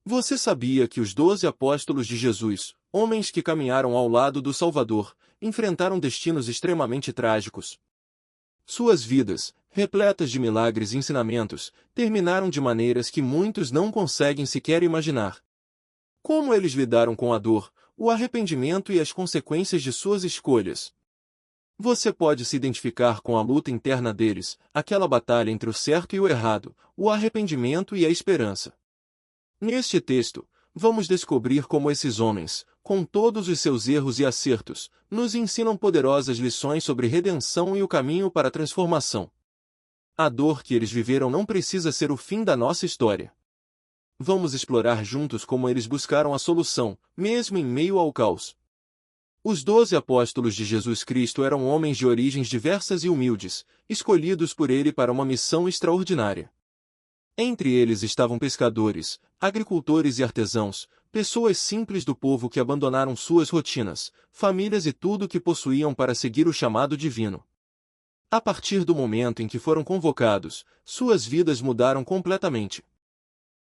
Você sabia que os 12 apóstolos de Jesus, homens que caminharam ao lado do Salvador, enfrentaram destinos extremamente trágicos? Suas vidas, repletas de milagres e ensinamentos, terminaram de maneiras que muitos não conseguem sequer imaginar. Como eles lidaram com a dor, o arrependimento e as consequências de suas escolhas? Você pode se identificar com a luta interna deles, aquela batalha entre o certo e o errado, o arrependimento e a esperança. Neste texto, vamos descobrir como esses homens, com todos os seus erros e acertos, nos ensinam poderosas lições sobre redenção e o caminho para a transformação. A dor que eles viveram não precisa ser o fim da nossa história. Vamos explorar juntos como eles buscaram a solução, mesmo em meio ao caos. Os 12 apóstolos de Jesus Cristo eram homens de origens diversas e humildes, escolhidos por ele para uma missão extraordinária. Entre eles estavam pescadores, agricultores e artesãos, pessoas simples do povo que abandonaram suas rotinas, famílias e tudo o que possuíam para seguir o chamado divino. A partir do momento em que foram convocados, suas vidas mudaram completamente.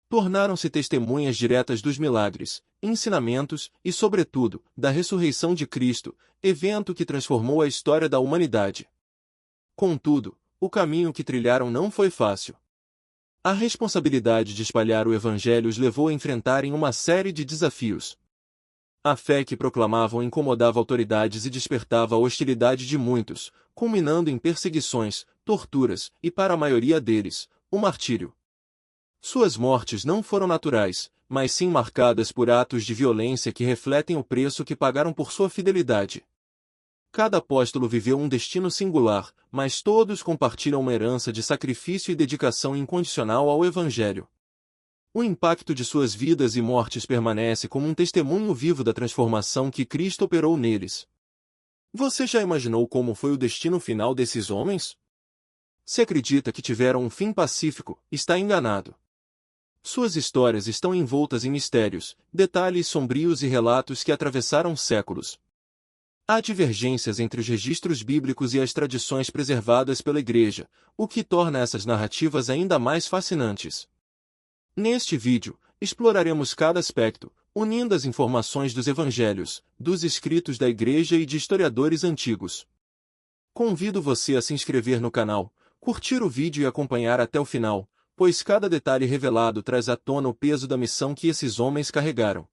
Tornaram-se testemunhas diretas dos milagres, ensinamentos e, sobretudo, da ressurreição de Cristo, evento que transformou a história da humanidade. Contudo, o caminho que trilharam não foi fácil. A responsabilidade de espalhar o Evangelho os levou a enfrentarem uma série de desafios. A fé que proclamavam incomodava autoridades e despertava a hostilidade de muitos, culminando em perseguições, torturas e, para a maioria deles, o martírio. Suas mortes não foram naturais, mas sim marcadas por atos de violência que refletem o preço que pagaram por sua fidelidade. Cada apóstolo viveu um destino singular, mas todos compartilham uma herança de sacrifício e dedicação incondicional ao Evangelho. O impacto de suas vidas e mortes permanece como um testemunho vivo da transformação que Cristo operou neles. Você já imaginou como foi o destino final desses homens? Se acredita que tiveram um fim pacífico, está enganado. Suas histórias estão envoltas em mistérios, detalhes sombrios e relatos que atravessaram séculos. Há divergências entre os registros bíblicos e as tradições preservadas pela Igreja, o que torna essas narrativas ainda mais fascinantes. Neste vídeo, exploraremos cada aspecto, unindo as informações dos Evangelhos, dos escritos da Igreja e de historiadores antigos. Convido você a se inscrever no canal, curtir o vídeo e acompanhar até o final, pois cada detalhe revelado traz à tona o peso da missão que esses homens carregaram.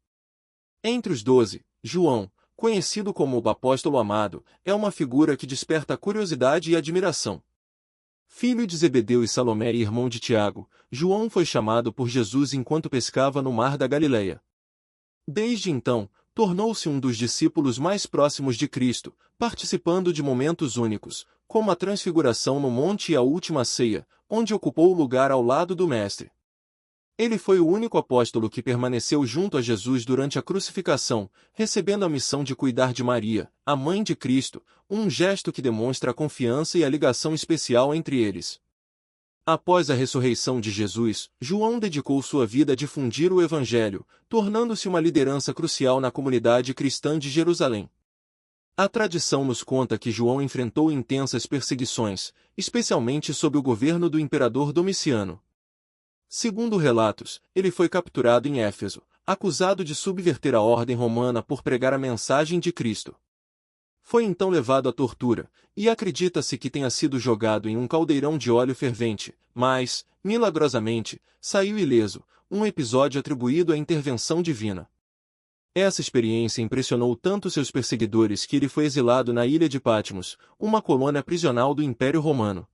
Entre os 12, João, conhecido como o apóstolo amado, é uma figura que desperta curiosidade e admiração. Filho de Zebedeu e Salomé e irmão de Tiago, João foi chamado por Jesus enquanto pescava no mar da Galileia. Desde então, tornou-se um dos discípulos mais próximos de Cristo, participando de momentos únicos, como a transfiguração no monte e a última ceia, onde ocupou o lugar ao lado do Mestre. Ele foi o único apóstolo que permaneceu junto a Jesus durante a crucificação, recebendo a missão de cuidar de Maria, a mãe de Cristo, um gesto que demonstra a confiança e a ligação especial entre eles. Após a ressurreição de Jesus, João dedicou sua vida a difundir o Evangelho, tornando-se uma liderança crucial na comunidade cristã de Jerusalém. A tradição nos conta que João enfrentou intensas perseguições, especialmente sob o governo do imperador Domiciano. Segundo relatos, ele foi capturado em Éfeso, acusado de subverter a ordem romana por pregar a mensagem de Cristo. Foi então levado à tortura, e acredita-se que tenha sido jogado em um caldeirão de óleo fervente, mas, milagrosamente, saiu ileso, um episódio atribuído à intervenção divina. Essa experiência impressionou tanto seus perseguidores que ele foi exilado na ilha de Patmos, uma colônia prisional do Império Romano.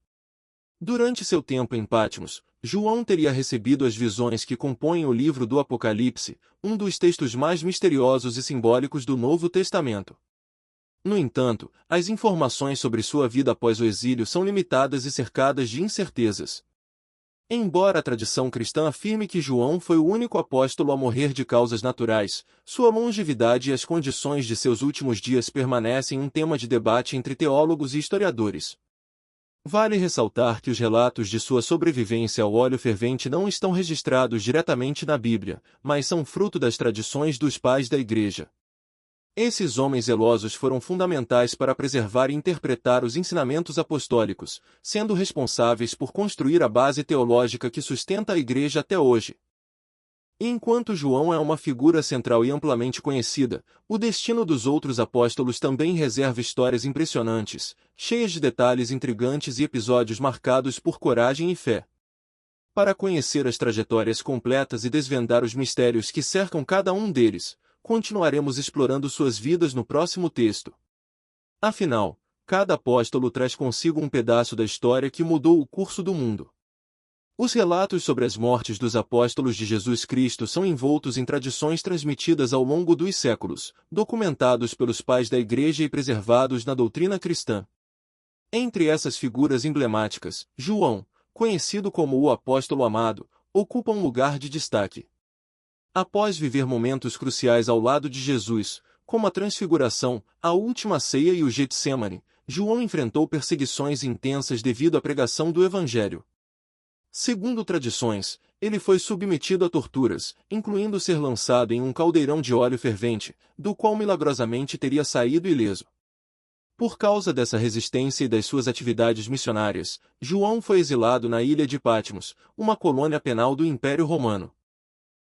Durante seu tempo em Patmos, João teria recebido as visões que compõem o livro do Apocalipse, um dos textos mais misteriosos e simbólicos do Novo Testamento. No entanto, as informações sobre sua vida após o exílio são limitadas e cercadas de incertezas. Embora a tradição cristã afirme que João foi o único apóstolo a morrer de causas naturais, sua longevidade e as condições de seus últimos dias permanecem um tema de debate entre teólogos e historiadores. Vale ressaltar que os relatos de sua sobrevivência ao óleo fervente não estão registrados diretamente na Bíblia, mas são fruto das tradições dos pais da Igreja. Esses homens zelosos foram fundamentais para preservar e interpretar os ensinamentos apostólicos, sendo responsáveis por construir a base teológica que sustenta a Igreja até hoje. E enquanto João é uma figura central e amplamente conhecida, o destino dos outros apóstolos também reserva histórias impressionantes, cheias de detalhes intrigantes e episódios marcados por coragem e fé. Para conhecer as trajetórias completas e desvendar os mistérios que cercam cada um deles, continuaremos explorando suas vidas no próximo texto. Afinal, cada apóstolo traz consigo um pedaço da história que mudou o curso do mundo. Os relatos sobre as mortes dos apóstolos de Jesus Cristo são envoltos em tradições transmitidas ao longo dos séculos, documentados pelos pais da Igreja e preservados na doutrina cristã. Entre essas figuras emblemáticas, João, conhecido como o apóstolo amado, ocupa um lugar de destaque. Após viver momentos cruciais ao lado de Jesus, como a Transfiguração, a Última Ceia e o Getsêmani, João enfrentou perseguições intensas devido à pregação do Evangelho. Segundo tradições, ele foi submetido a torturas, incluindo ser lançado em um caldeirão de óleo fervente, do qual milagrosamente teria saído ileso. Por causa dessa resistência e das suas atividades missionárias, João foi exilado na ilha de Patmos, uma colônia penal do Império Romano.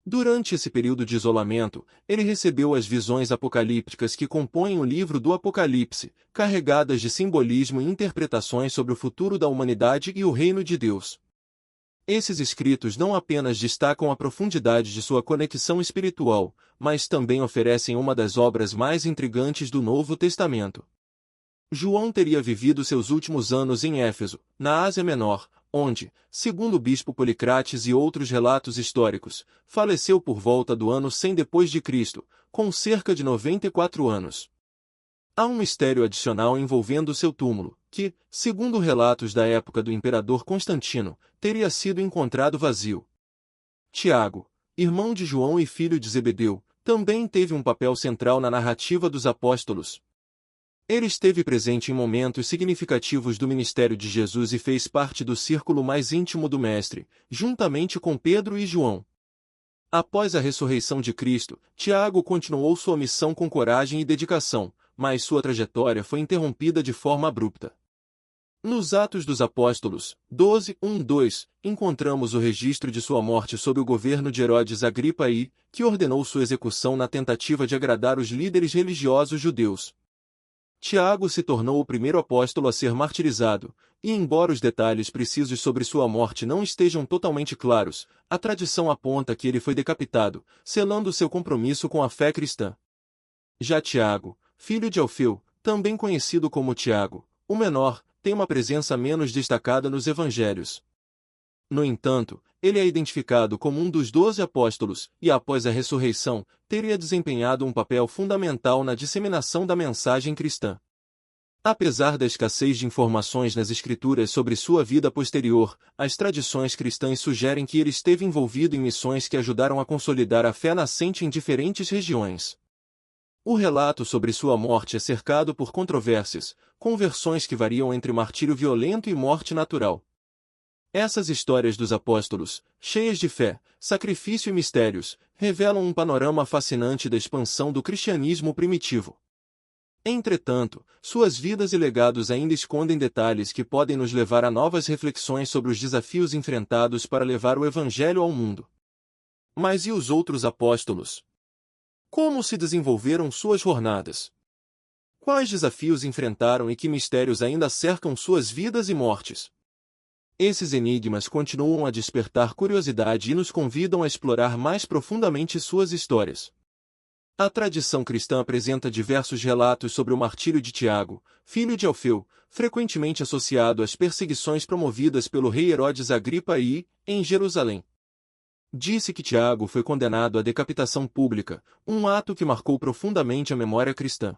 Durante esse período de isolamento, ele recebeu as visões apocalípticas que compõem o livro do Apocalipse, carregadas de simbolismo e interpretações sobre o futuro da humanidade e o reino de Deus. Esses escritos não apenas destacam a profundidade de sua conexão espiritual, mas também oferecem uma das obras mais intrigantes do Novo Testamento. João teria vivido seus últimos anos em Éfeso, na Ásia Menor, onde, segundo o bispo Policrates e outros relatos históricos, faleceu por volta do ano 100 d.C., com cerca de 94 anos. Há um mistério adicional envolvendo seu túmulo, que, segundo relatos da época do imperador Constantino, teria sido encontrado vazio. Tiago, irmão de João e filho de Zebedeu, também teve um papel central na narrativa dos apóstolos. Ele esteve presente em momentos significativos do ministério de Jesus e fez parte do círculo mais íntimo do Mestre, juntamente com Pedro e João. Após a ressurreição de Cristo, Tiago continuou sua missão com coragem e dedicação, mas sua trajetória foi interrompida de forma abrupta. Nos Atos dos Apóstolos, 12:1-2, encontramos o registro de sua morte sob o governo de Herodes Agripa I, que ordenou sua execução na tentativa de agradar os líderes religiosos judeus. Tiago se tornou o primeiro apóstolo a ser martirizado, e embora os detalhes precisos sobre sua morte não estejam totalmente claros, a tradição aponta que ele foi decapitado, selando seu compromisso com a fé cristã. Já Tiago, filho de Alfeu, também conhecido como Tiago, o menor, tem uma presença menos destacada nos evangelhos. No entanto, ele é identificado como um dos 12 apóstolos, e após a ressurreição, teria desempenhado um papel fundamental na disseminação da mensagem cristã. Apesar da escassez de informações nas escrituras sobre sua vida posterior, as tradições cristãs sugerem que ele esteve envolvido em missões que ajudaram a consolidar a fé nascente em diferentes regiões. O relato sobre sua morte é cercado por controvérsias, com versões que variam entre martírio violento e morte natural. Essas histórias dos apóstolos, cheias de fé, sacrifício e mistérios, revelam um panorama fascinante da expansão do cristianismo primitivo. Entretanto, suas vidas e legados ainda escondem detalhes que podem nos levar a novas reflexões sobre os desafios enfrentados para levar o Evangelho ao mundo. Mas e os outros apóstolos? Como se desenvolveram suas jornadas? Quais desafios enfrentaram e que mistérios ainda cercam suas vidas e mortes? Esses enigmas continuam a despertar curiosidade e nos convidam a explorar mais profundamente suas histórias. A tradição cristã apresenta diversos relatos sobre o martírio de Tiago, filho de Alfeu, frequentemente associado às perseguições promovidas pelo rei Herodes Agripa I, em Jerusalém. Disse que Tiago foi condenado à decapitação pública, um ato que marcou profundamente a memória cristã.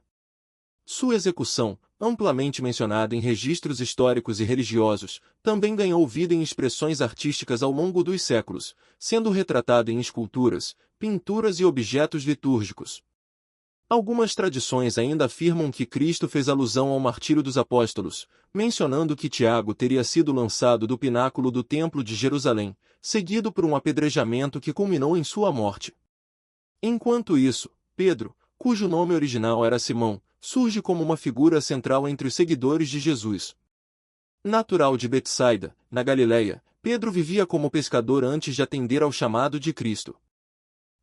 Sua execução, amplamente mencionada em registros históricos e religiosos, também ganhou vida em expressões artísticas ao longo dos séculos, sendo retratado em esculturas, pinturas e objetos litúrgicos. Algumas tradições ainda afirmam que Cristo fez alusão ao martírio dos apóstolos, mencionando que Tiago teria sido lançado do pináculo do Templo de Jerusalém, seguido por um apedrejamento que culminou em sua morte. Enquanto isso, Pedro, cujo nome original era Simão, surge como uma figura central entre os seguidores de Jesus. Natural de Betsaida, na Galileia, Pedro vivia como pescador antes de atender ao chamado de Cristo.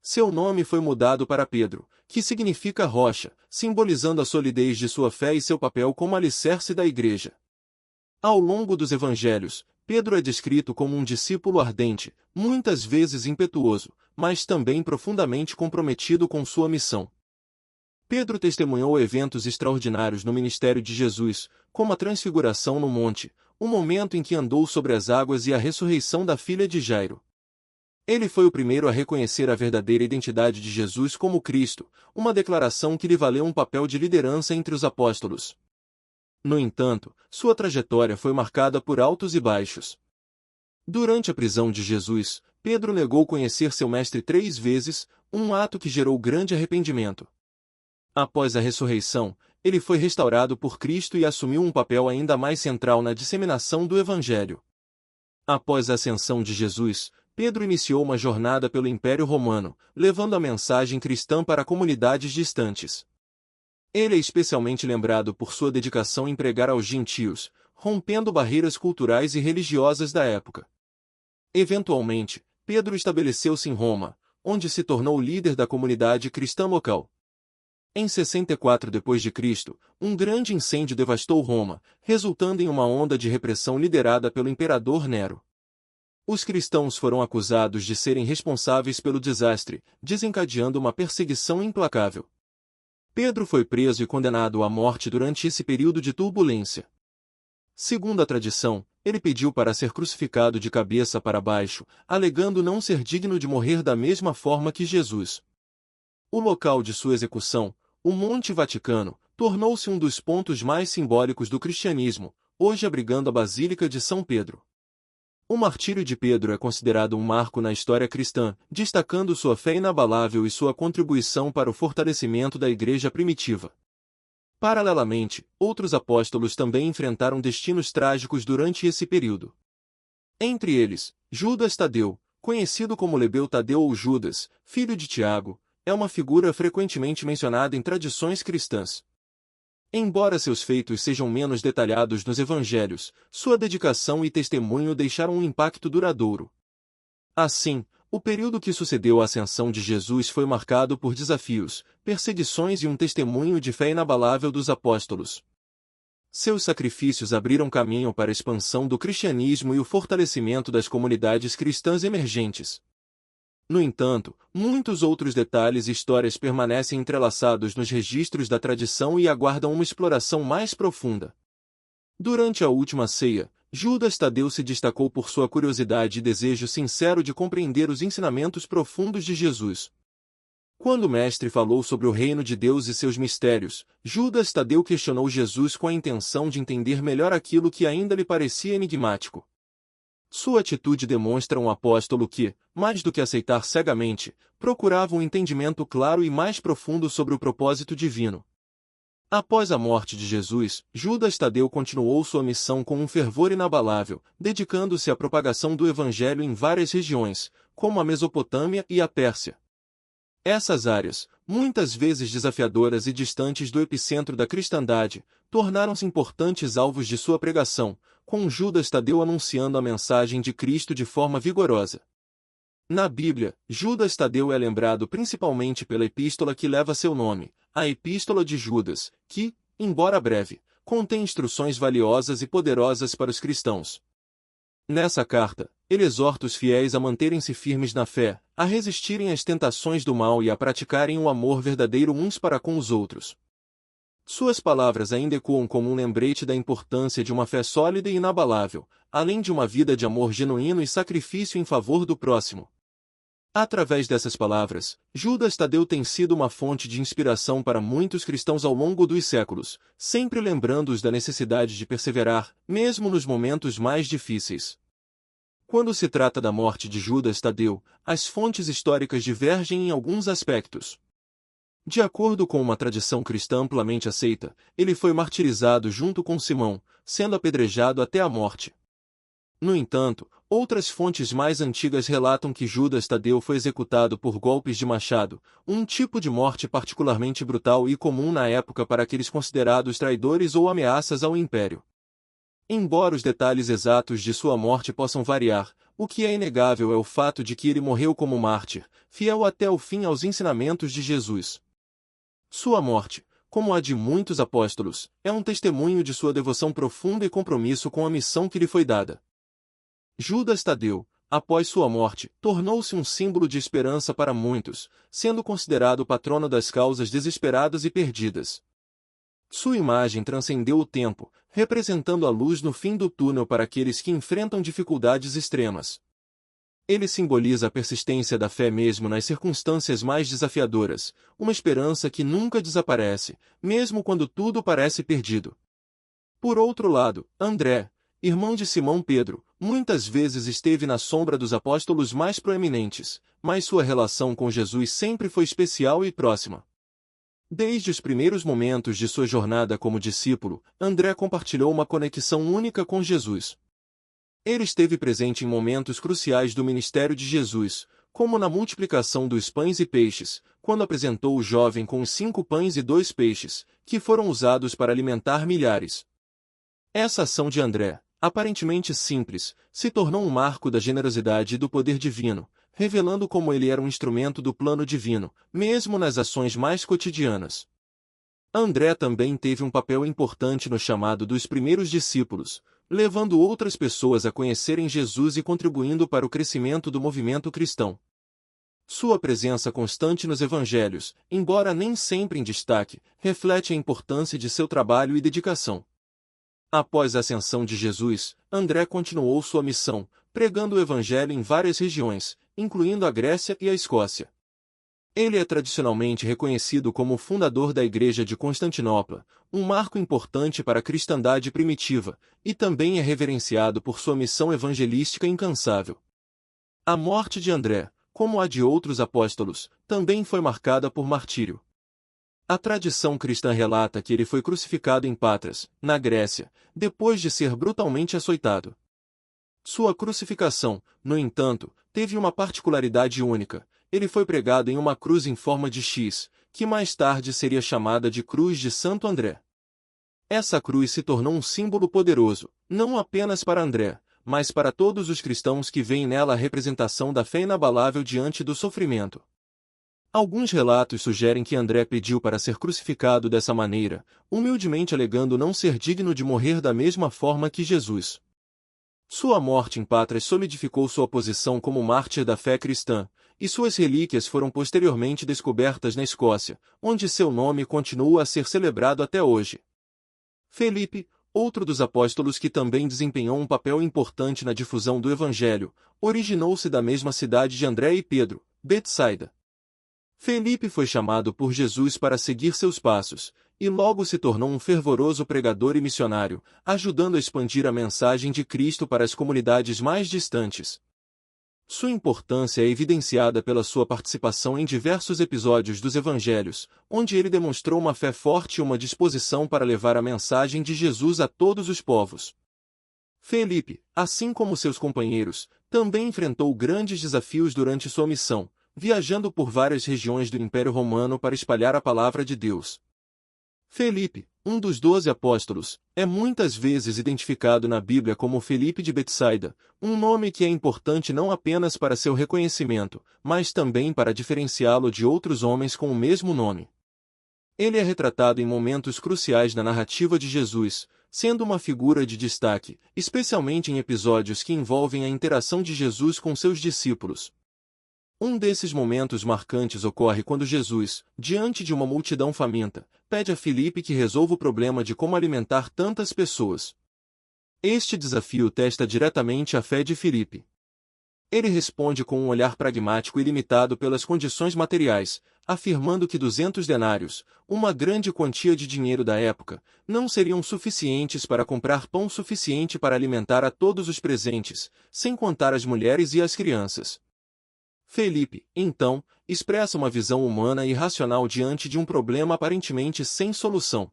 Seu nome foi mudado para Pedro, que significa rocha, simbolizando a solidez de sua fé e seu papel como alicerce da igreja. Ao longo dos evangelhos, Pedro é descrito como um discípulo ardente, muitas vezes impetuoso, mas também profundamente comprometido com sua missão. Pedro testemunhou eventos extraordinários no ministério de Jesus, como a transfiguração no monte, o momento em que andou sobre as águas e a ressurreição da filha de Jairo. Ele foi o primeiro a reconhecer a verdadeira identidade de Jesus como Cristo, uma declaração que lhe valeu um papel de liderança entre os apóstolos. No entanto, sua trajetória foi marcada por altos e baixos. Durante a prisão de Jesus, Pedro negou conhecer seu mestre 3 vezes, um ato que gerou grande arrependimento. Após a ressurreição, ele foi restaurado por Cristo e assumiu um papel ainda mais central na disseminação do Evangelho. Após a ascensão de Jesus, Pedro iniciou uma jornada pelo Império Romano, levando a mensagem cristã para comunidades distantes. Ele é especialmente lembrado por sua dedicação em pregar aos gentios, rompendo barreiras culturais e religiosas da época. Eventualmente, Pedro estabeleceu-se em Roma, onde se tornou líder da comunidade cristã local. Em 64 d.C., um grande incêndio devastou Roma, resultando em uma onda de repressão liderada pelo imperador Nero. Os cristãos foram acusados de serem responsáveis pelo desastre, desencadeando uma perseguição implacável. Pedro foi preso e condenado à morte durante esse período de turbulência. Segundo a tradição, ele pediu para ser crucificado de cabeça para baixo, alegando não ser digno de morrer da mesma forma que Jesus. O local de sua execução, o Monte Vaticano, tornou-se um dos pontos mais simbólicos do cristianismo, hoje abrigando a Basílica de São Pedro. O martírio de Pedro é considerado um marco na história cristã, destacando sua fé inabalável e sua contribuição para o fortalecimento da igreja primitiva. Paralelamente, outros apóstolos também enfrentaram destinos trágicos durante esse período. Entre eles, Judas Tadeu, conhecido como Lebeu Tadeu ou Judas, filho de Tiago, é uma figura frequentemente mencionada em tradições cristãs. Embora seus feitos sejam menos detalhados nos evangelhos, sua dedicação e testemunho deixaram um impacto duradouro. Assim, o período que sucedeu à ascensão de Jesus foi marcado por desafios, perseguições e um testemunho de fé inabalável dos apóstolos. Seus sacrifícios abriram caminho para a expansão do cristianismo e o fortalecimento das comunidades cristãs emergentes. No entanto, muitos outros detalhes e histórias permanecem entrelaçados nos registros da tradição e aguardam uma exploração mais profunda. Durante a última ceia, Judas Tadeu se destacou por sua curiosidade e desejo sincero de compreender os ensinamentos profundos de Jesus. Quando o mestre falou sobre o reino de Deus e seus mistérios, Judas Tadeu questionou Jesus com a intenção de entender melhor aquilo que ainda lhe parecia enigmático. Sua atitude demonstra um apóstolo que, mais do que aceitar cegamente, procurava um entendimento claro e mais profundo sobre o propósito divino. Após a morte de Jesus, Judas Tadeu continuou sua missão com um fervor inabalável, dedicando-se à propagação do Evangelho em várias regiões, como a Mesopotâmia e a Pérsia. Essas áreas, muitas vezes desafiadoras e distantes do epicentro da cristandade, tornaram-se importantes alvos de sua pregação, com Judas Tadeu anunciando a mensagem de Cristo de forma vigorosa. Na Bíblia, Judas Tadeu é lembrado principalmente pela epístola que leva seu nome, a Epístola de Judas, que, embora breve, contém instruções valiosas e poderosas para os cristãos. Nessa carta, ele exorta os fiéis a manterem-se firmes na fé, a resistirem às tentações do mal e a praticarem o amor verdadeiro uns para com os outros. Suas palavras ainda ecoam como um lembrete da importância de uma fé sólida e inabalável, além de uma vida de amor genuíno e sacrifício em favor do próximo. Através dessas palavras, Judas Tadeu tem sido uma fonte de inspiração para muitos cristãos ao longo dos séculos, sempre lembrando-os da necessidade de perseverar, mesmo nos momentos mais difíceis. Quando se trata da morte de Judas Tadeu, as fontes históricas divergem em alguns aspectos. De acordo com uma tradição cristã amplamente aceita, ele foi martirizado junto com Simão, sendo apedrejado até a morte. No entanto, outras fontes mais antigas relatam que Judas Tadeu foi executado por golpes de machado, um tipo de morte particularmente brutal e comum na época para aqueles considerados traidores ou ameaças ao império. Embora os detalhes exatos de sua morte possam variar, o que é inegável é o fato de que ele morreu como mártir, fiel até o fim aos ensinamentos de Jesus. Sua morte, como a de muitos apóstolos, é um testemunho de sua devoção profunda e compromisso com a missão que lhe foi dada. Judas Tadeu, após sua morte, tornou-se um símbolo de esperança para muitos, sendo considerado o patrono das causas desesperadas e perdidas. Sua imagem transcendeu o tempo, representando a luz no fim do túnel para aqueles que enfrentam dificuldades extremas. Ele simboliza a persistência da fé mesmo nas circunstâncias mais desafiadoras, uma esperança que nunca desaparece, mesmo quando tudo parece perdido. Por outro lado, André, irmão de Simão Pedro, muitas vezes esteve na sombra dos apóstolos mais proeminentes, mas sua relação com Jesus sempre foi especial e próxima. Desde os primeiros momentos de sua jornada como discípulo, André compartilhou uma conexão única com Jesus. Ele esteve presente em momentos cruciais do ministério de Jesus, como na multiplicação dos pães e peixes, quando apresentou o jovem com os 5 pães e 2 peixes, que foram usados para alimentar milhares. Essa ação de André, aparentemente simples, se tornou um marco da generosidade e do poder divino, revelando como ele era um instrumento do plano divino, mesmo nas ações mais cotidianas. André também teve um papel importante no chamado dos primeiros discípulos, levando outras pessoas a conhecerem Jesus e contribuindo para o crescimento do movimento cristão. Sua presença constante nos evangelhos, embora nem sempre em destaque, reflete a importância de seu trabalho e dedicação. Após a ascensão de Jesus, André continuou sua missão, pregando o evangelho em várias regiões, incluindo a Grécia e a Escócia. Ele é tradicionalmente reconhecido como o fundador da Igreja de Constantinopla, um marco importante para a cristandade primitiva, e também é reverenciado por sua missão evangelística incansável. A morte de André, como a de outros apóstolos, também foi marcada por martírio. A tradição cristã relata que ele foi crucificado em Patras, na Grécia, depois de ser brutalmente açoitado. Sua crucificação, no entanto, teve uma particularidade única. Ele foi pregado em uma cruz em forma de X, que mais tarde seria chamada de Cruz de Santo André. Essa cruz se tornou um símbolo poderoso, não apenas para André, mas para todos os cristãos que veem nela a representação da fé inabalável diante do sofrimento. Alguns relatos sugerem que André pediu para ser crucificado dessa maneira, humildemente alegando não ser digno de morrer da mesma forma que Jesus. Sua morte em Patras solidificou sua posição como mártir da fé cristã, e suas relíquias foram posteriormente descobertas na Escócia, onde seu nome continua a ser celebrado até hoje. Felipe, outro dos apóstolos que também desempenhou um papel importante na difusão do Evangelho, originou-se da mesma cidade de André e Pedro, Betsaida. Felipe foi chamado por Jesus para seguir seus passos, e logo se tornou um fervoroso pregador e missionário, ajudando a expandir a mensagem de Cristo para as comunidades mais distantes. Sua importância é evidenciada pela sua participação em diversos episódios dos Evangelhos, onde ele demonstrou uma fé forte e uma disposição para levar a mensagem de Jesus a todos os povos. Felipe, assim como seus companheiros, também enfrentou grandes desafios durante sua missão, viajando por várias regiões do Império Romano para espalhar a palavra de Deus. Felipe, um dos 12 apóstolos, é muitas vezes identificado na Bíblia como Felipe de Betsaida, um nome que é importante não apenas para seu reconhecimento, mas também para diferenciá-lo de outros homens com o mesmo nome. Ele é retratado em momentos cruciais na narrativa de Jesus, sendo uma figura de destaque, especialmente em episódios que envolvem a interação de Jesus com seus discípulos. Um desses momentos marcantes ocorre quando Jesus, diante de uma multidão faminta, pede a Filipe que resolva o problema de como alimentar tantas pessoas. Este desafio testa diretamente a fé de Filipe. Ele responde com um olhar pragmático e limitado pelas condições materiais, afirmando que 200 denários, uma grande quantia de dinheiro da época, não seriam suficientes para comprar pão suficiente para alimentar a todos os presentes, sem contar as mulheres e as crianças. Felipe, então, expressa uma visão humana e racional diante de um problema aparentemente sem solução.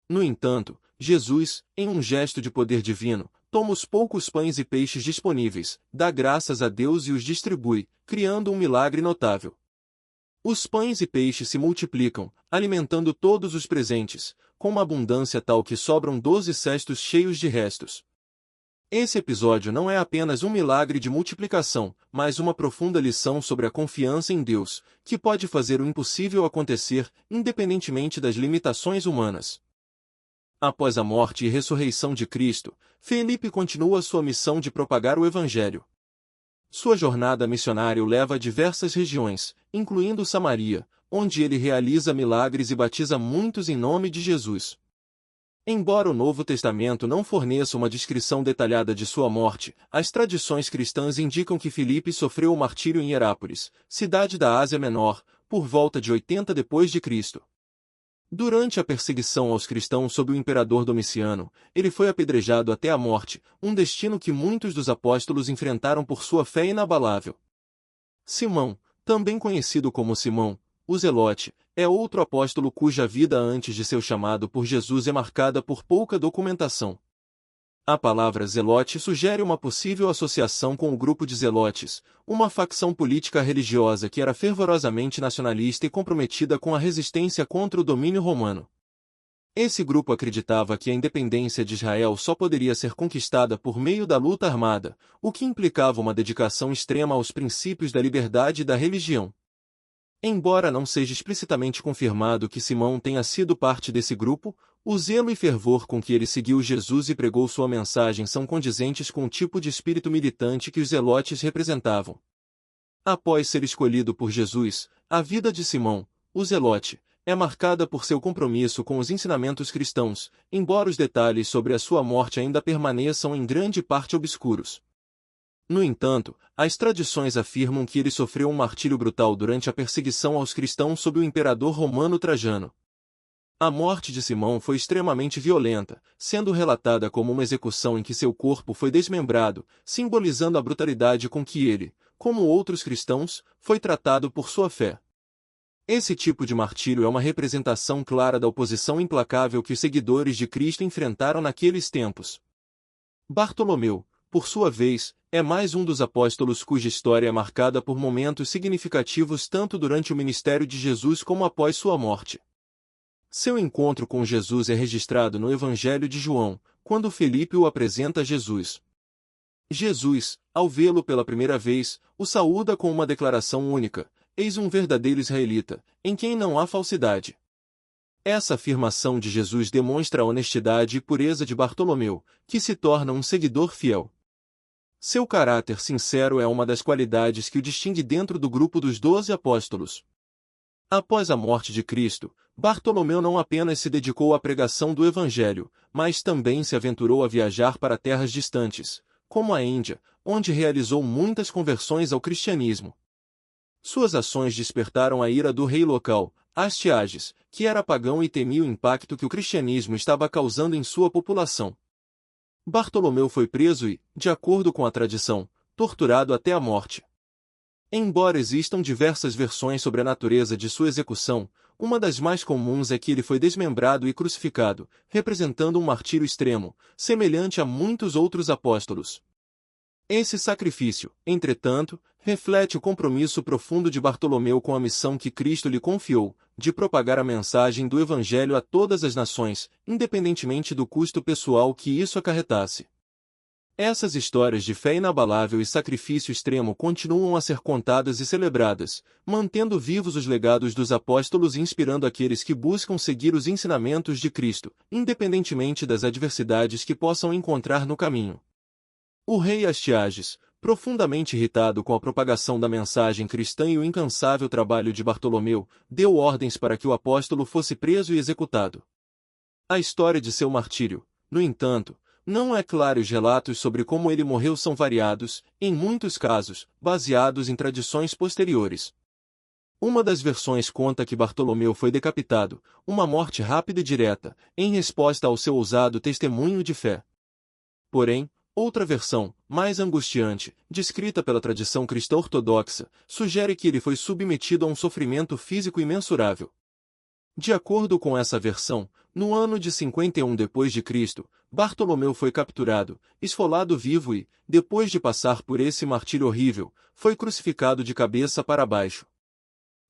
No entanto, Jesus, em um gesto de poder divino, toma os poucos pães e peixes disponíveis, dá graças a Deus e os distribui, criando um milagre notável. Os pães e peixes se multiplicam, alimentando todos os presentes, com uma abundância tal que sobram 12 cestos cheios de restos. Esse episódio não é apenas um milagre de multiplicação, mas uma profunda lição sobre a confiança em Deus, que pode fazer o impossível acontecer, independentemente das limitações humanas. Após a morte e ressurreição de Cristo, Felipe continua sua missão de propagar o Evangelho. Sua jornada missionária o leva a diversas regiões, incluindo Samaria, onde ele realiza milagres e batiza muitos em nome de Jesus. Embora o Novo Testamento não forneça uma descrição detalhada de sua morte, as tradições cristãs indicam que Filipe sofreu o martírio em Herápolis, cidade da Ásia Menor, por volta de 80 d.C. Durante a perseguição aos cristãos sob o imperador Domiciano, ele foi apedrejado até a morte, um destino que muitos dos apóstolos enfrentaram por sua fé inabalável. Simão, também conhecido como Simão, o Zelote, é outro apóstolo cuja vida antes de seu chamado por Jesus é marcada por pouca documentação. A palavra Zelote sugere uma possível associação com o grupo de Zelotes, uma facção política religiosa que era fervorosamente nacionalista e comprometida com a resistência contra o domínio romano. Esse grupo acreditava que a independência de Israel só poderia ser conquistada por meio da luta armada, o que implicava uma dedicação extrema aos princípios da liberdade e da religião. Embora não seja explicitamente confirmado que Simão tenha sido parte desse grupo, o zelo e fervor com que ele seguiu Jesus e pregou sua mensagem são condizentes com o tipo de espírito militante que os zelotes representavam. Após ser escolhido por Jesus, a vida de Simão, o zelote, é marcada por seu compromisso com os ensinamentos cristãos, embora os detalhes sobre a sua morte ainda permaneçam em grande parte obscuros. No entanto, as tradições afirmam que ele sofreu um martírio brutal durante a perseguição aos cristãos sob o imperador romano Trajano. A morte de Simão foi extremamente violenta, sendo relatada como uma execução em que seu corpo foi desmembrado, simbolizando a brutalidade com que ele, como outros cristãos, foi tratado por sua fé. Esse tipo de martírio é uma representação clara da oposição implacável que os seguidores de Cristo enfrentaram naqueles tempos. Bartolomeu, por sua vez, é mais um dos apóstolos cuja história é marcada por momentos significativos tanto durante o ministério de Jesus como após sua morte. Seu encontro com Jesus é registrado no Evangelho de João, quando Felipe o apresenta a Jesus. Jesus, ao vê-lo pela primeira vez, o saúda com uma declaração única: "Eis um verdadeiro israelita, em quem não há falsidade." Essa afirmação de Jesus demonstra a honestidade e pureza de Bartolomeu, que se torna um seguidor fiel. Seu caráter sincero é uma das qualidades que o distingue dentro do grupo dos 12 apóstolos. Após a morte de Cristo, Bartolomeu não apenas se dedicou à pregação do Evangelho, mas também se aventurou a viajar para terras distantes, como a Índia, onde realizou muitas conversões ao cristianismo. Suas ações despertaram a ira do rei local, Astiages, que era pagão e temia o impacto que o cristianismo estava causando em sua população. Bartolomeu foi preso e, de acordo com a tradição, torturado até a morte. Embora existam diversas versões sobre a natureza de sua execução, uma das mais comuns é que ele foi desmembrado e crucificado, representando um martírio extremo, semelhante a muitos outros apóstolos. Esse sacrifício, entretanto, reflete o compromisso profundo de Bartolomeu com a missão que Cristo lhe confiou, de propagar a mensagem do Evangelho a todas as nações, independentemente do custo pessoal que isso acarretasse. Essas histórias de fé inabalável e sacrifício extremo continuam a ser contadas e celebradas, mantendo vivos os legados dos apóstolos e inspirando aqueles que buscam seguir os ensinamentos de Cristo, independentemente das adversidades que possam encontrar no caminho. O rei Astiages, profundamente irritado com a propagação da mensagem cristã e o incansável trabalho de Bartolomeu, deu ordens para que o apóstolo fosse preso e executado. A história de seu martírio, no entanto, não é clara e os relatos sobre como ele morreu são variados, em muitos casos, baseados em tradições posteriores. Uma das versões conta que Bartolomeu foi decapitado, uma morte rápida e direta, em resposta ao seu ousado testemunho de fé. Porém, outra versão, mais angustiante, descrita pela tradição cristã ortodoxa, sugere que ele foi submetido a um sofrimento físico imensurável. De acordo com essa versão, no ano de 51 d.C., Bartolomeu foi capturado, esfolado vivo e, depois de passar por esse martírio horrível, foi crucificado de cabeça para baixo.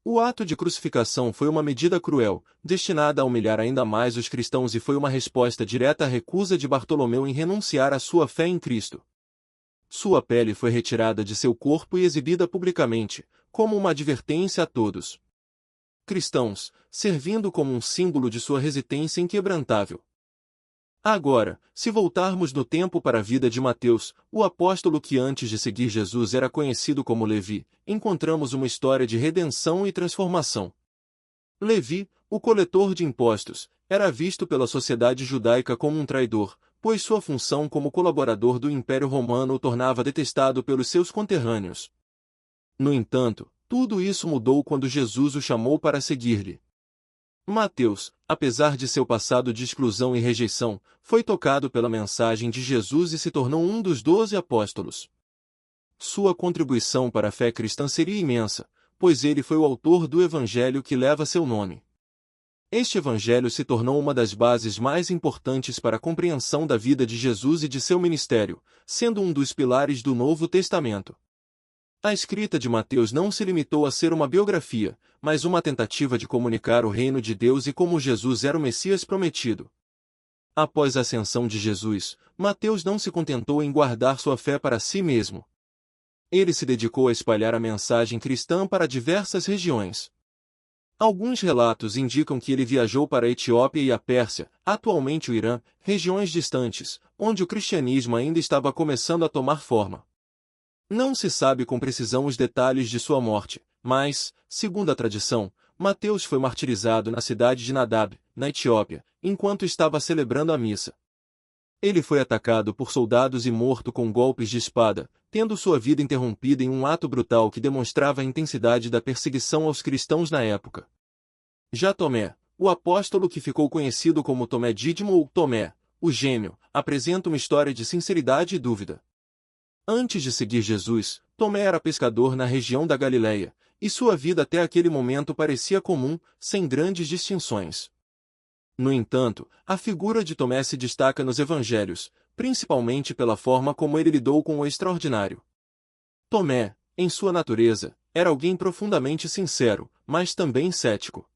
O ato de crucificação foi uma medida cruel, destinada a humilhar ainda mais os cristãos e foi uma resposta direta à recusa de Bartolomeu em renunciar à sua fé em Cristo. Sua pele foi retirada de seu corpo e exibida publicamente, como uma advertência a todos cristãos, servindo como um símbolo de sua resistência inquebrantável. Agora, se voltarmos no tempo para a vida de Mateus, o apóstolo que antes de seguir Jesus era conhecido como Levi, encontramos uma história de redenção e transformação. Levi, o coletor de impostos, era visto pela sociedade judaica como um traidor, pois sua função como colaborador do Império Romano o tornava detestado pelos seus conterrâneos. No entanto, tudo isso mudou quando Jesus o chamou para seguir-lhe. Mateus, apesar de seu passado de exclusão e rejeição, foi tocado pela mensagem de Jesus e se tornou um dos 12 apóstolos. Sua contribuição para a fé cristã seria imensa, pois ele foi o autor do evangelho que leva seu nome. Este evangelho se tornou uma das bases mais importantes para a compreensão da vida de Jesus e de seu ministério, sendo um dos pilares do Novo Testamento. A escrita de Mateus não se limitou a ser uma biografia, mas uma tentativa de comunicar o reino de Deus e como Jesus era o Messias prometido. Após a ascensão de Jesus, Mateus não se contentou em guardar sua fé para si mesmo. Ele se dedicou a espalhar a mensagem cristã para diversas regiões. Alguns relatos indicam que ele viajou para a Etiópia e a Pérsia, atualmente o Irã, regiões distantes, onde o cristianismo ainda estava começando a tomar forma. Não se sabe com precisão os detalhes de sua morte, mas, segundo a tradição, Mateus foi martirizado na cidade de Nadab, na Etiópia, enquanto estava celebrando a missa. Ele foi atacado por soldados e morto com golpes de espada, tendo sua vida interrompida em um ato brutal que demonstrava a intensidade da perseguição aos cristãos na época. Já Tomé, o apóstolo que ficou conhecido como Tomé Dídimo ou Tomé, o gêmeo, apresenta uma história de sinceridade e dúvida. Antes de seguir Jesus, Tomé era pescador na região da Galileia, e sua vida até aquele momento parecia comum, sem grandes distinções. No entanto, a figura de Tomé se destaca nos evangelhos, principalmente pela forma como ele lidou com o extraordinário. Tomé, em sua natureza, era alguém profundamente sincero, mas também cético.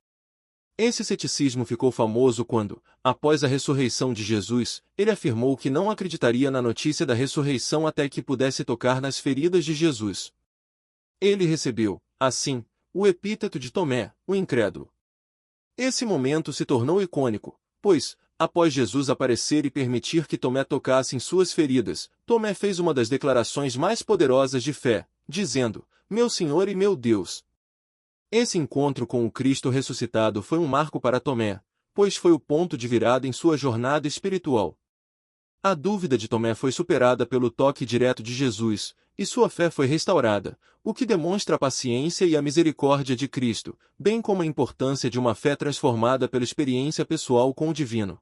Esse ceticismo ficou famoso quando, após a ressurreição de Jesus, ele afirmou que não acreditaria na notícia da ressurreição até que pudesse tocar nas feridas de Jesus. Ele recebeu, assim, o epíteto de Tomé, o incrédulo. Esse momento se tornou icônico, pois, após Jesus aparecer e permitir que Tomé tocasse em suas feridas, Tomé fez uma das declarações mais poderosas de fé, dizendo: "Meu Senhor e meu Deus." Esse encontro com o Cristo ressuscitado foi um marco para Tomé, pois foi o ponto de virada em sua jornada espiritual. A dúvida de Tomé foi superada pelo toque direto de Jesus, e sua fé foi restaurada, o que demonstra a paciência e a misericórdia de Cristo, bem como a importância de uma fé transformada pela experiência pessoal com o divino.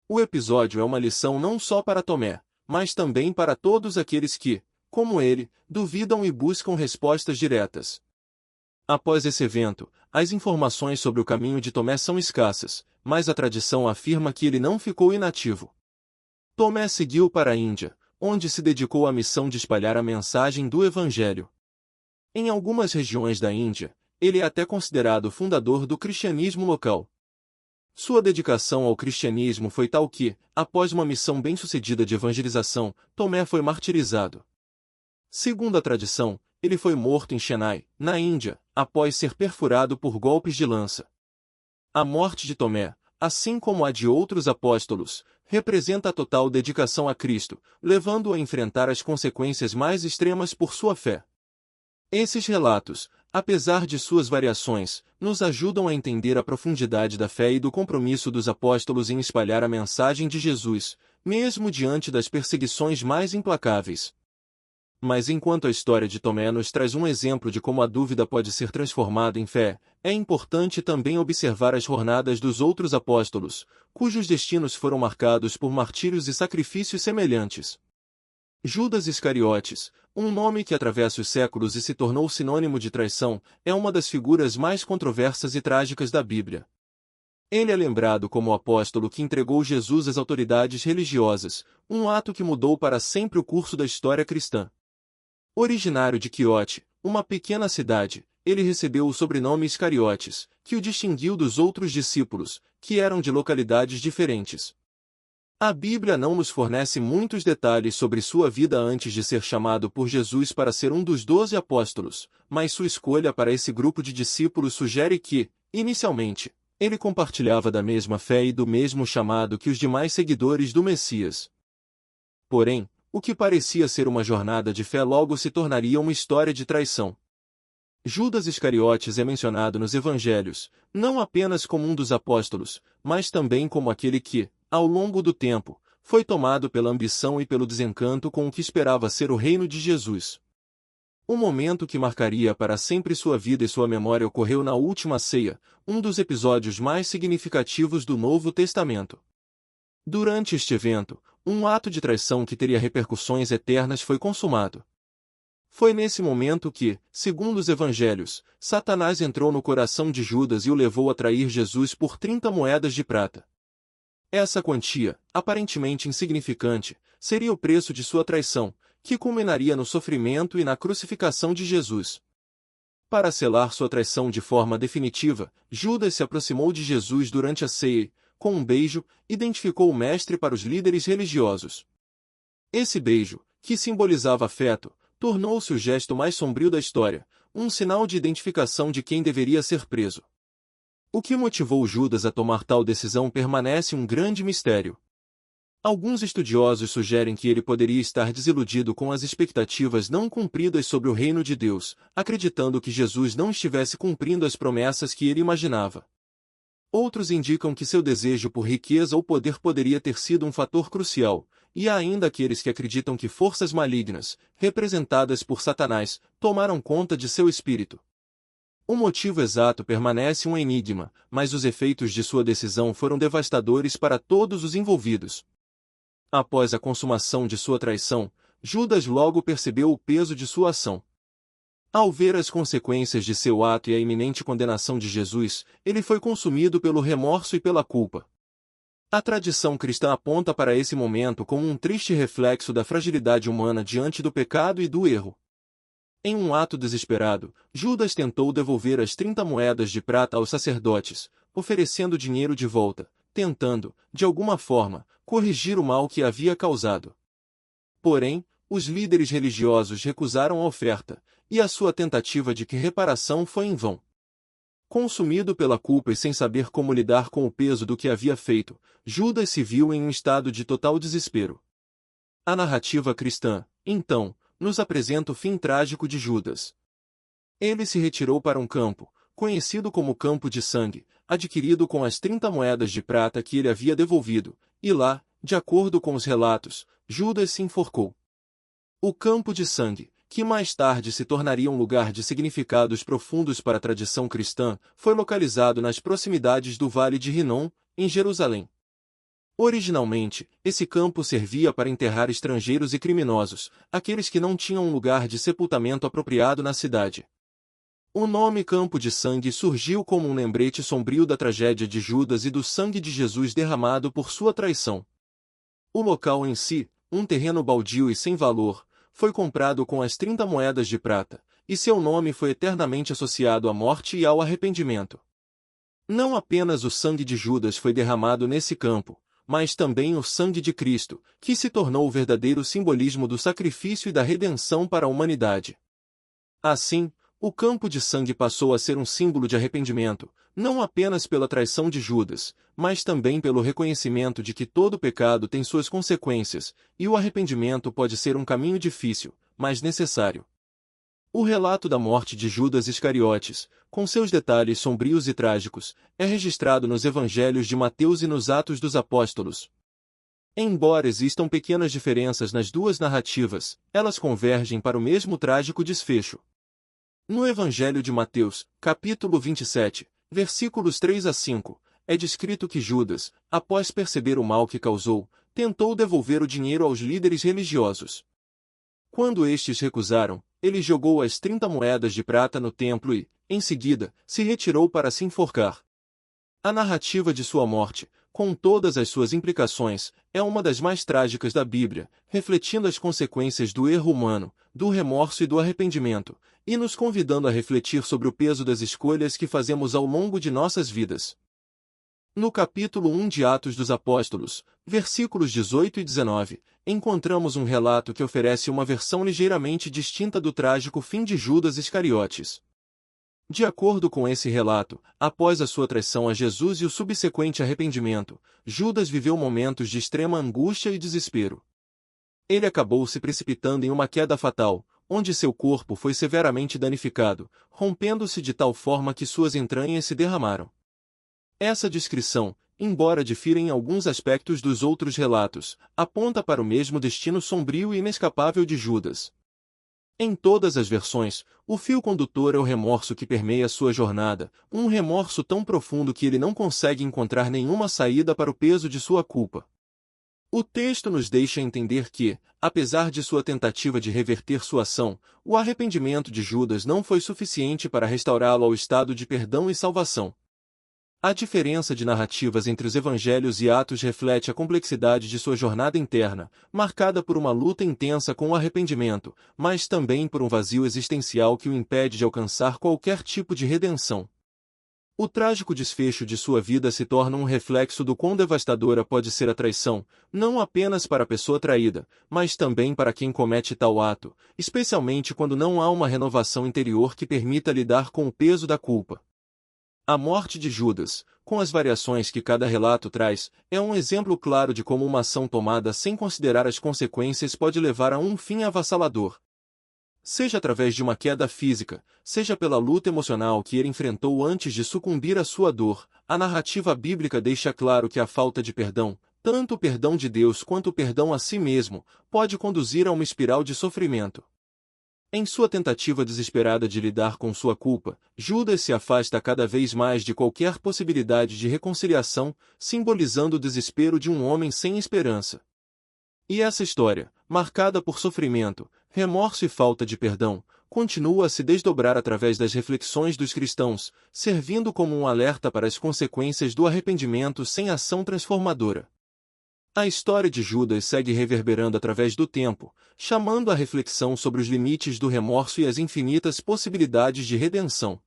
O episódio é uma lição não só para Tomé, mas também para todos aqueles que, como ele, duvidam e buscam respostas diretas. Após esse evento, as informações sobre o caminho de Tomé são escassas, mas a tradição afirma que ele não ficou inativo. Tomé seguiu para a Índia, onde se dedicou à missão de espalhar a mensagem do Evangelho. Em algumas regiões da Índia, ele é até considerado o fundador do cristianismo local. Sua dedicação ao cristianismo foi tal que, após uma missão bem-sucedida de evangelização, Tomé foi martirizado. Segundo a tradição, ele foi morto em Chennai, na Índia, após ser perfurado por golpes de lança. A morte de Tomé, assim como a de outros apóstolos, representa a total dedicação a Cristo, levando-o a enfrentar as consequências mais extremas por sua fé. Esses relatos, apesar de suas variações, nos ajudam a entender a profundidade da fé e do compromisso dos apóstolos em espalhar a mensagem de Jesus, mesmo diante das perseguições mais implacáveis. Mas enquanto a história de Tomé nos traz um exemplo de como a dúvida pode ser transformada em fé, é importante também observar as jornadas dos outros apóstolos, cujos destinos foram marcados por martírios e sacrifícios semelhantes. Judas Iscariotes, um nome que atravessa os séculos e se tornou sinônimo de traição, é uma das figuras mais controversas e trágicas da Bíblia. Ele é lembrado como o apóstolo que entregou Jesus às autoridades religiosas, um ato que mudou para sempre o curso da história cristã. Originário de Quiote, uma pequena cidade, ele recebeu o sobrenome Iscariotes, que o distinguiu dos outros discípulos, que eram de localidades diferentes. A Bíblia não nos fornece muitos detalhes sobre sua vida antes de ser chamado por Jesus para ser um dos 12 apóstolos, mas sua escolha para esse grupo de discípulos sugere que, inicialmente, ele compartilhava da mesma fé e do mesmo chamado que os demais seguidores do Messias. Porém, o que parecia ser uma jornada de fé logo se tornaria uma história de traição. Judas Iscariotes é mencionado nos evangelhos, não apenas como um dos apóstolos, mas também como aquele que, ao longo do tempo, foi tomado pela ambição e pelo desencanto com o que esperava ser o reino de Jesus. O momento que marcaria para sempre sua vida e sua memória ocorreu na última ceia, um dos episódios mais significativos do Novo Testamento. Durante este evento, um ato de traição que teria repercussões eternas foi consumado. Foi nesse momento que, segundo os evangelhos, Satanás entrou no coração de Judas e o levou a trair Jesus por 30 moedas de prata. Essa quantia, aparentemente insignificante, seria o preço de sua traição, que culminaria no sofrimento e na crucificação de Jesus. Para selar sua traição de forma definitiva, Judas se aproximou de Jesus durante a ceia e, com um beijo, identificou o mestre para os líderes religiosos. Esse beijo, que simbolizava afeto, tornou-se o gesto mais sombrio da história, um sinal de identificação de quem deveria ser preso. O que motivou Judas a tomar tal decisão permanece um grande mistério. Alguns estudiosos sugerem que ele poderia estar desiludido com as expectativas não cumpridas sobre o reino de Deus, acreditando que Jesus não estivesse cumprindo as promessas que ele imaginava. Outros indicam que seu desejo por riqueza ou poder poderia ter sido um fator crucial, e há ainda aqueles que acreditam que forças malignas, representadas por Satanás, tomaram conta de seu espírito. O motivo exato permanece um enigma, mas os efeitos de sua decisão foram devastadores para todos os envolvidos. Após a consumação de sua traição, Judas logo percebeu o peso de sua ação. Ao ver as consequências de seu ato e a iminente condenação de Jesus, ele foi consumido pelo remorso e pela culpa. A tradição cristã aponta para esse momento como um triste reflexo da fragilidade humana diante do pecado e do erro. Em um ato desesperado, Judas tentou devolver as 30 moedas de prata aos sacerdotes, oferecendo dinheiro de volta, tentando, de alguma forma, corrigir o mal que havia causado. Porém, os líderes religiosos recusaram a oferta, e a sua tentativa de reparação foi em vão. Consumido pela culpa e sem saber como lidar com o peso do que havia feito, Judas se viu em um estado de total desespero. A narrativa cristã, então, nos apresenta o fim trágico de Judas. Ele se retirou para um campo, conhecido como Campo de Sangue, adquirido com as 30 moedas de prata que ele havia devolvido, e lá, de acordo com os relatos, Judas se enforcou. O Campo de Sangue, que mais tarde se tornaria um lugar de significados profundos para a tradição cristã, foi localizado nas proximidades do Vale de Rinom, em Jerusalém. Originalmente, esse campo servia para enterrar estrangeiros e criminosos, aqueles que não tinham um lugar de sepultamento apropriado na cidade. O nome Campo de Sangue surgiu como um lembrete sombrio da tragédia de Judas e do sangue de Jesus derramado por sua traição. O local em si, um terreno baldio e sem valor, foi comprado com as 30 moedas de prata, e seu nome foi eternamente associado à morte e ao arrependimento. Não apenas o sangue de Judas foi derramado nesse campo, mas também o sangue de Cristo, que se tornou o verdadeiro simbolismo do sacrifício e da redenção para a humanidade. Assim, o campo de sangue passou a ser um símbolo de arrependimento, não apenas pela traição de Judas, mas também pelo reconhecimento de que todo pecado tem suas consequências, e o arrependimento pode ser um caminho difícil, mas necessário. O relato da morte de Judas Iscariotes, com seus detalhes sombrios e trágicos, é registrado nos evangelhos de Mateus e nos Atos dos Apóstolos. Embora existam pequenas diferenças nas duas narrativas, elas convergem para o mesmo trágico desfecho. No Evangelho de Mateus, capítulo 27, versículos 3 a 5, é descrito que Judas, após perceber o mal que causou, tentou devolver o dinheiro aos líderes religiosos. Quando estes recusaram, ele jogou as 30 moedas de prata no templo e, em seguida, se retirou para se enforcar. A narrativa de sua morte, com todas as suas implicações, é uma das mais trágicas da Bíblia, refletindo as consequências do erro humano, do remorso e do arrependimento, e nos convidando a refletir sobre o peso das escolhas que fazemos ao longo de nossas vidas. No capítulo 1 de Atos dos Apóstolos, versículos 18 e 19, encontramos um relato que oferece uma versão ligeiramente distinta do trágico fim de Judas Iscariotes. De acordo com esse relato, após a sua traição a Jesus e o subsequente arrependimento, Judas viveu momentos de extrema angústia e desespero. Ele acabou se precipitando em uma queda fatal, onde seu corpo foi severamente danificado, rompendo-se de tal forma que suas entranhas se derramaram. Essa descrição, embora difira em alguns aspectos dos outros relatos, aponta para o mesmo destino sombrio e inescapável de Judas. Em todas as versões, o fio condutor é o remorso que permeia sua jornada, um remorso tão profundo que ele não consegue encontrar nenhuma saída para o peso de sua culpa. O texto nos deixa entender que, apesar de sua tentativa de reverter sua ação, o arrependimento de Judas não foi suficiente para restaurá-lo ao estado de perdão e salvação. A diferença de narrativas entre os evangelhos e Atos reflete a complexidade de sua jornada interna, marcada por uma luta intensa com o arrependimento, mas também por um vazio existencial que o impede de alcançar qualquer tipo de redenção. O trágico desfecho de sua vida se torna um reflexo do quão devastadora pode ser a traição, não apenas para a pessoa traída, mas também para quem comete tal ato, especialmente quando não há uma renovação interior que permita lidar com o peso da culpa. A morte de Judas, com as variações que cada relato traz, é um exemplo claro de como uma ação tomada sem considerar as consequências pode levar a um fim avassalador. Seja através de uma queda física, seja pela luta emocional que ele enfrentou antes de sucumbir à sua dor, a narrativa bíblica deixa claro que a falta de perdão, tanto o perdão de Deus quanto o perdão a si mesmo, pode conduzir a uma espiral de sofrimento. Em sua tentativa desesperada de lidar com sua culpa, Judas se afasta cada vez mais de qualquer possibilidade de reconciliação, simbolizando o desespero de um homem sem esperança. E essa história, marcada por sofrimento, remorso e falta de perdão, continua a se desdobrar através das reflexões dos cristãos, servindo como um alerta para as consequências do arrependimento sem ação transformadora. A história de Judas segue reverberando através do tempo, chamando a reflexão sobre os limites do remorso e as infinitas possibilidades de redenção.